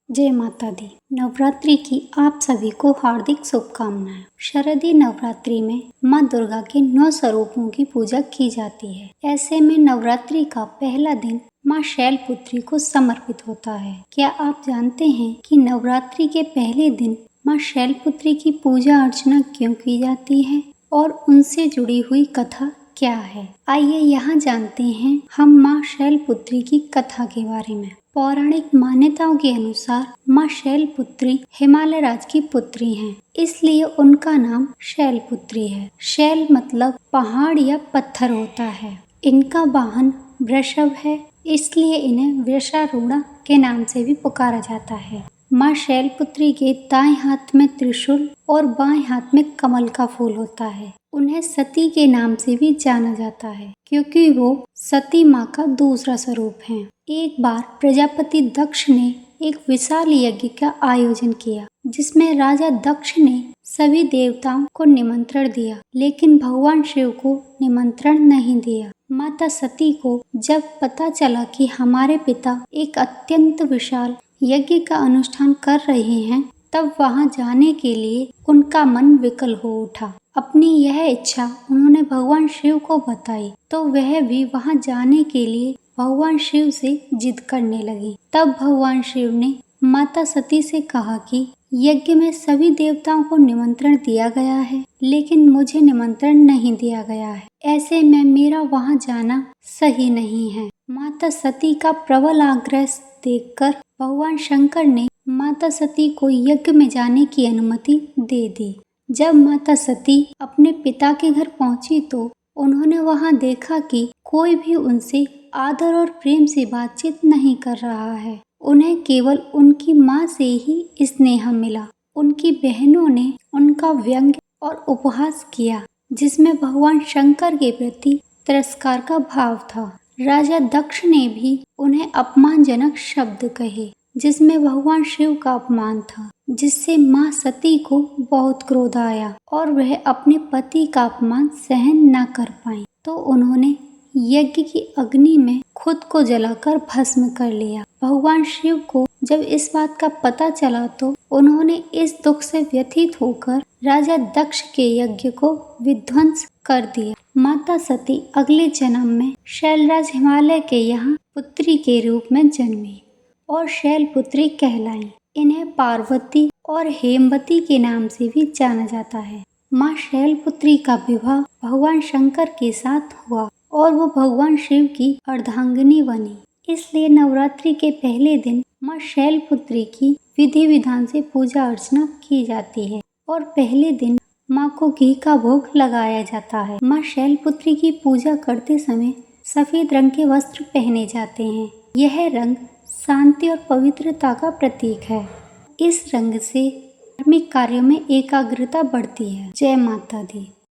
जय माता दी। नवरात्रि की आप सभी को हार्दिक शुभकामनाएं। शारदीय नवरात्रि में माँ दुर्गा के 9 स्वरूपों की पूजा की जाती है। ऐसे में नवरात्रि का पहला दिन माँ शैलपुत्री को समर्पित होता है। क्या आप जानते हैं कि नवरात्रि के पहले दिन माँ शैलपुत्री की पूजा अर्चना क्यों की जाती है और उनसे जुड़ी हुई कथा क्या है? आइए यहाँ जानते हैं हम माँ शैलपुत्री की कथा के बारे में। पौराणिक मान्यताओं के अनुसार माँ शैलपुत्री हिमालय राज की पुत्री हैं, इसलिए उनका नाम शैलपुत्री है। शैल मतलब पहाड़ या पत्थर होता है। इनका वाहन वृषभ है, इसलिए इन्हें वृषारूढ़ा के नाम से भी पुकारा जाता है। माँ शैलपुत्री के दाएं हाथ में त्रिशूल और बाएं हाथ में कमल का फूल होता है। उन्हें सती के नाम से भी जाना जाता है, क्योंकि वो सती माँ का दूसरा स्वरूप है। एक बार प्रजापति दक्ष ने एक विशाल यज्ञ का आयोजन किया, जिसमें राजा दक्ष ने सभी देवताओं को निमंत्रण दिया, लेकिन भगवान शिव को निमंत्रण नहीं दिया। माता सती को जब पता चला कि हमारे पिता एक अत्यंत विशाल यज्ञ का अनुष्ठान कर रहे हैं, तब वहां जाने के लिए उनका मन विकल हो उठा। अपनी यह इच्छा उन्होंने भगवान शिव को बताई, तो वह भी वहां जाने के लिए भगवान शिव से जिद करने लगी। तब भगवान शिव ने माता सती से कहा कि यज्ञ में सभी देवताओं को निमंत्रण दिया गया है, लेकिन मुझे निमंत्रण नहीं दिया गया है। ऐसे में मेरा वहां जाना सही नहीं है। माता सती का प्रबल आग्रह देखकर भगवान शंकर ने माता सती को यज्ञ में जाने की अनुमति दे दी। जब माता सती अपने पिता के घर पहुंची तो उन्होंने वहां देखा कि कोई भी उनसे आदर और प्रेम से बातचीत नहीं कर रहा है। उन्हें केवल उनकी माँ से ही स्नेह मिला। उनकी बहनों ने उनका व्यंग्य और उपहास किया, जिसमें भगवान शंकर के प्रति तिरस्कार का भाव था। राजा दक्ष ने भी उन्हें अपमानजनक शब्द कहे, जिसमें भगवान शिव का अपमान था, जिससे माँ सती को बहुत क्रोध आया और वह अपने पति का अपमान सहन न कर पाई, तो उन्होंने यज्ञ की अग्नि में खुद को जलाकर भस्म कर लिया। भगवान शिव को जब इस बात का पता चला तो उन्होंने इस दुख से व्यथित होकर राजा दक्ष के यज्ञ को विध्वंस कर दिया। माता सती अगले जन्म में शैलराज हिमालय के यहाँ पुत्री के रूप में जन्मी और शैलपुत्री कहलाई। इन्हें पार्वती और हेमवती के नाम से भी जाना जाता है। माँ शैलपुत्री का विवाह भगवान शंकर के साथ हुआ और वो भगवान शिव की अर्धांगिनी बनी। इसलिए नवरात्रि के पहले दिन माँ शैलपुत्री की विधि विधान से पूजा अर्चना की जाती है और पहले दिन माँ को घी का भोग लगाया जाता है। माँ शैलपुत्री की पूजा करते समय सफेद रंग के वस्त्र पहने जाते हैं। यह रंग शांति और पवित्रता का प्रतीक है। इस रंग से धार्मिक कार्यों में एकाग्रता बढ़ती है। जय माता दी।